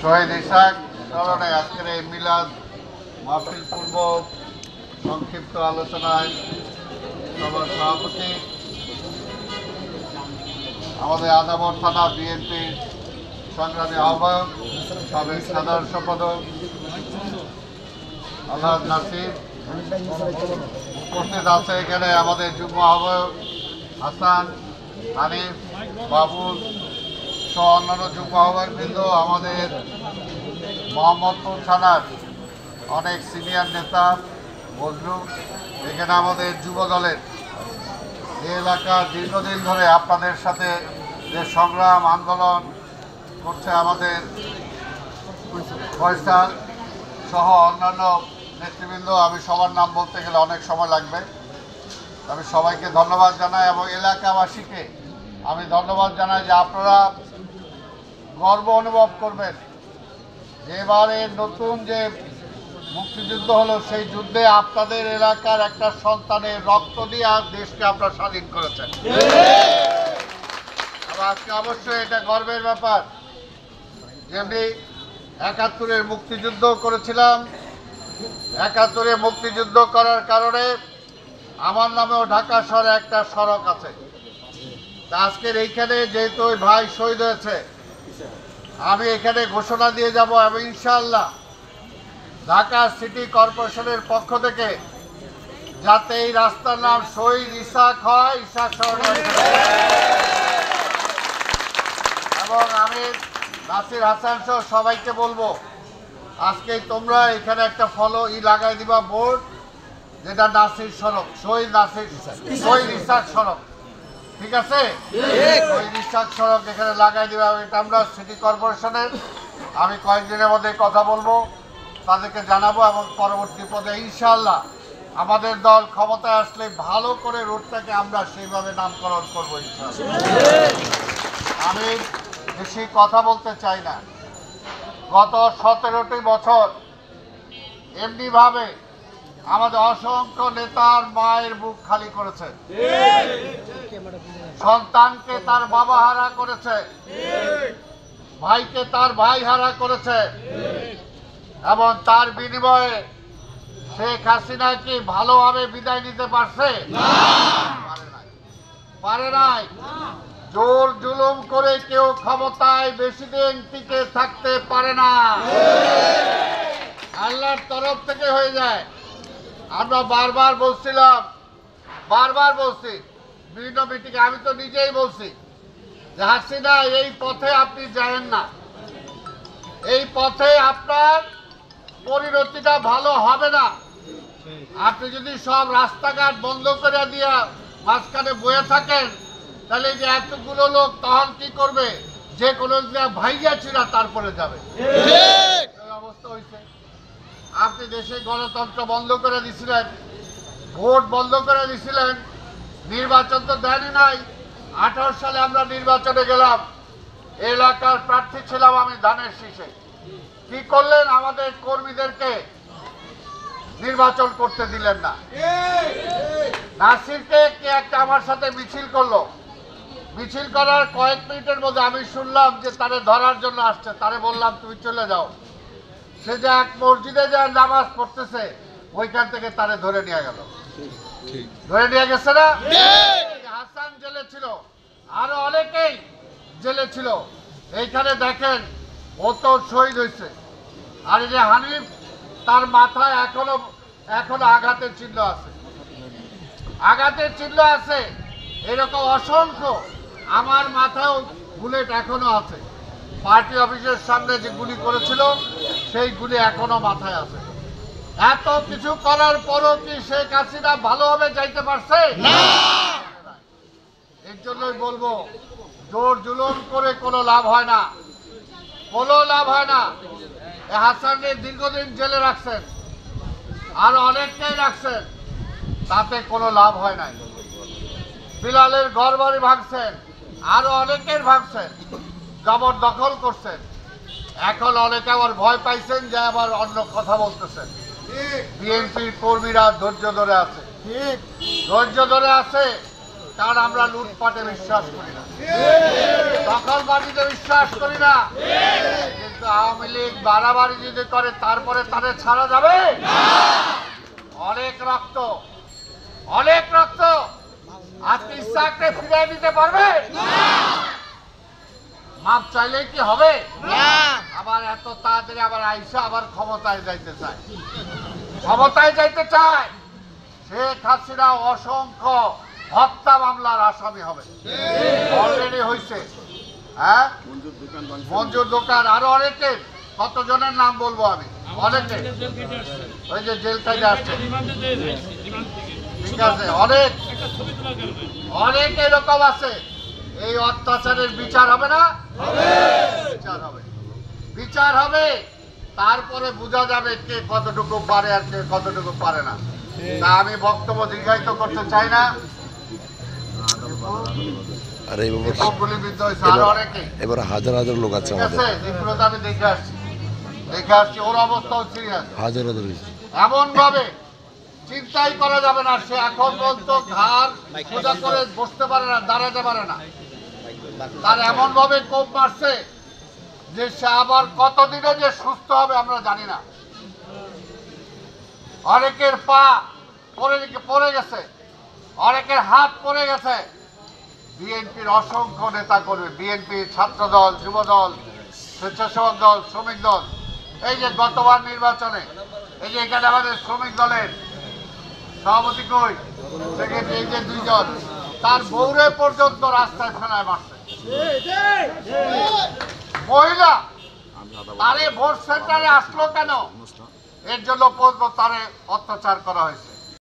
শহীদ ইসাক স্মরণে আজকের এই মিলাদ মাহফিল পূর্ব সংক্ষিপ্ত আলোচনায় সবার সভাপতি আমাদের আদাবর থানা বিএনপির সংগ্রামী আহ্বায়ক সাবেক সাধারণ সম্পাদক আলহাজ নাসির, উপস্থিত আছে এখানে আমাদের যুগ্ম আহ্বায়ক হাসান, হানিফ, বাবুল সহ অন্যান্য যুগ্ম আহ্বায়কবৃন্দ, আমাদের মোহাম্মদপুর থানার অনেক সিনিয়র নেতা বন্ধু, এখানে আমাদের যুব দলের এই এলাকার দীর্ঘদিন ধরে আপনাদের সাথে যে সংগ্রাম আন্দোলন করছে আমাদের ফয়সাল সহ অন্যান্য নেতৃবৃন্দ, আমি সবার নাম বলতে গেলে অনেক সময় লাগবে। আমি সবাইকে ধন্যবাদ জানাই এবং এলাকাবাসীকে আমি ধন্যবাদ জানাই যে আপনারা গর্ব অনুভব করবেন যে এবারে নতুন যে মুক্তিযুদ্ধ হলো সেই যুদ্ধে আপনাদের এলাকার একটা সন্তানের রক্ত দিয়ে দেশকে আপনারা স্বাধীন করেছেন। আজকে অবশ্যই এটা গর্বের ব্যাপার। যেমনি ৭১-এর মুক্তিযুদ্ধ করেছিলাম, ৭১-এ মুক্তিযুদ্ধ করার কারণে আমার নামেও ঢাকা শহরে একটা সড়ক আছে। তা আজকের এইখানে যেহেতু ওই ভাই শহীদ হয়েছে, আমি এখানে ঘোষণা দিয়ে যাব এবং ইনশাআল্লাহ ঢাকা সিটি কর্পোরেশনের পক্ষ থেকে যাতে এই রাস্তার নাম শহীদ ইসাক হয়, ইসাক শহরে। এবং আমি নাসির হাসান সহ সবাইকে বলবো আজকে তোমরা এখানে একটা লাগাই দিবা বোর্ড, যেটা নাসির সড়ক, শহীদ ইসাক সড়ক, ঠিক আছে? শহীদ ইসাক সড়ক এখানে লাগাই দিবা। এটা আমরা সিটি কর্পোরেশনের আমি কয়েকদিনের মধ্যে কথা বলবো, তাদেরকে জানাবো এবং পরবর্তী পদে ইনশাআল্লাহ আমাদের দল ক্ষমতায় আসলে ভালো করে রোডটাকে আমরা সেইভাবে নামকরণ করবো ইনশাআল্লাহ। আমি বেশি কথা বলতে চাই না। গত 17টি বছর এমনিভাবে আমাদের অসংখ্য নেতার মায়ের বুক খালি করেছে, সন্তানকে তার বাবা হারা করেছে, ভাইকে তার ভাই হারা করেছে, এবং তার বিনিময়ে শেখ হাসিনা কি ভালোভাবে বিদায় নিতে পারছে? পারে নাই। জোর জুলুম করে কেউ ক্ষমতায় বেশি দিন টিকে থাকতে পারে না, আল্লাহর তরফ থেকে হয়ে যায়। আমরা বারবার বলছি বিভিন্ন মিটিংয়ে, আমি তো নিজেই বলছি যে হাসিনা এই পথে আপনি যাবেন না, এই পথে আপনার পরিণতিটা ভালো হবে না। আপনি যদি সব রাস্তাঘাট বন্ধ করে দিয়ে মাঝখানে বয়ে থাকেন, তাহলে যে এতগুলো লোক তখন কি করবে? যে কোনো ভাইয়া ছিড়া তারপরে যাবে, অবস্থা হয়েছে। আপনি দেশে গণতন্ত্র বন্ধ করে দিছিলেন, ভোট বন্ধ করে দিছিলেন, নির্বাচন তো দেয়নি নাই। 18 সালে আমরা নির্বাচনে গেলাম, এলাকার প্রার্থী ছিলাম আমি ধানের শীষে। কি করলেন? আমাদের কর্মীদেরকে নির্বাচন করতে দিলেন না। নাসিরকে কে একটা আমার সাথে মিছিল করলো, মিছিল করার কয়েক মিনিটের মধ্যে আমি শুনলাম যে তারে ধরার জন্য আসছে। তারে বললাম তুমি চলে যাও। সে যে এক মসজিদে যায় নামাজ পড়তেছে, ওইখান থেকে তারে ধরে নিয়ে গেল, ধরে নিয়ে গেছে না? হাসান জেলে ছিল, আরো অনেকেই জেলে ছিল। এইখানে দেখেন ও তো শহীদ হয়েছে। আর এই যে হানিফ, তার মাথায় এখনো আঘাতের চিহ্ন আছে, আঘাতের চিহ্ন আছে। এরকম অসংখ্য, আমার মাথায়ও বুলেট এখনো আছে। পার্টি অফিসের সামনে যে গুলি করেছিল সেই গুলি এখনো মাথায় আছে। এত কিছু করার পরও কি শেখ হাসিনা ভালোভাবে যাইতে পারছে? এর জন্যই বলবো জোর জুলুম করে কোনো লাভ হয় না, কোনো লাভ হয় না। হাসানকে দীর্ঘদিন জেলে রাখছেন, আর অনেককেই রাখছেন, তাতে কোনো লাভ হয় নাই। বিলালের ঘর বাড়ি ভাঙছেন, আরো অনেকের ভাঙছেন, জবরদখল করছেন। এখন অনেকে আবার ভয় পাইছেন যে আবার অন্য কথা বলতেছেন। বিএনপির কর্মীরা ধৈর্য ধরে আছে, ধৈর্য ধরে আছে, কারণ আমরা লুটপাটে বিশ্বাস করি না, দখলবাজিতে বিশ্বাস করি না। কিন্তু আওয়ামী লীগ বাড়াবাড়ি যদি করে তারপরে তাদের ছাড়া যাবে? অনেক রক্ত, অনেক রক্ত। আজকে ইসহাককে ফিরিয়ে দিতে পারবে? মাপ চাইলে কি হবে? আবার এত তাড়াতাড়ি আবার আইসা আবার ক্ষমতায় যাইতে চায়, ক্ষমতায় যাইতে চায়। শেখ হাসিনা অসংখ্য হত্যা মামলার আসামি হবে, অলরেডি হয়েছে। হ্যাঁ, মঞ্জুর দোকান, আরো অনেকে, কতজনের নাম বলবো আমি, অনেকে ওই যে জেল থেকে আসছে, ঠিক আছে, অনেক অনেক এরকম আছে। এই অত্যাচারের বিচার হবে না? বিচার হবে, বিচার হবে। তারপরে বোঝা যাবে কে কতটুকু পারে আর কে কতটুকু পারে না। তা আমি বক্তব্য দীর্ঘায়িত করতে চাই না। এবার হাজার হাজার লোক আছে আমাদের, আমি দেখে আসছি ওর অবস্থাও সিরিয়াস। হাজার হাজার এমন ভাবে চিন্তাই করা যাবে না। সে এখন পর্যন্ত ঘাড় সোজা করে বসতে পারে না, দাঁড়াতে পারে না। তার এমন ভাবে কোপ মারছে যে সে আবার কতদিনে যে সুস্থ হবে আমরা জানি না। অনেকের পা পড়ে গেছে, অনেকের হাত পড়ে গেছে। বিএনপির অসংখ্য নেতা কর্মী, বিএনপি, ছাত্র দল, যুব দল, স্বেচ্ছাসেবক দল, শ্রমিক দল, এই যে গতবার নির্বাচনে এই যে এখানে আমাদের শ্রমিক দলের সভাপতি কই, সেক্ষেত্রে এই যে দুইজন, তার বউরে পর্যন্ত রাস্তায় ফেলায় মারছে। মহিলা তারে ভোট সেন্টারে আসলো কেন? এর জন্য পর্যন্ত তারে অত্যাচার করা হয়েছে।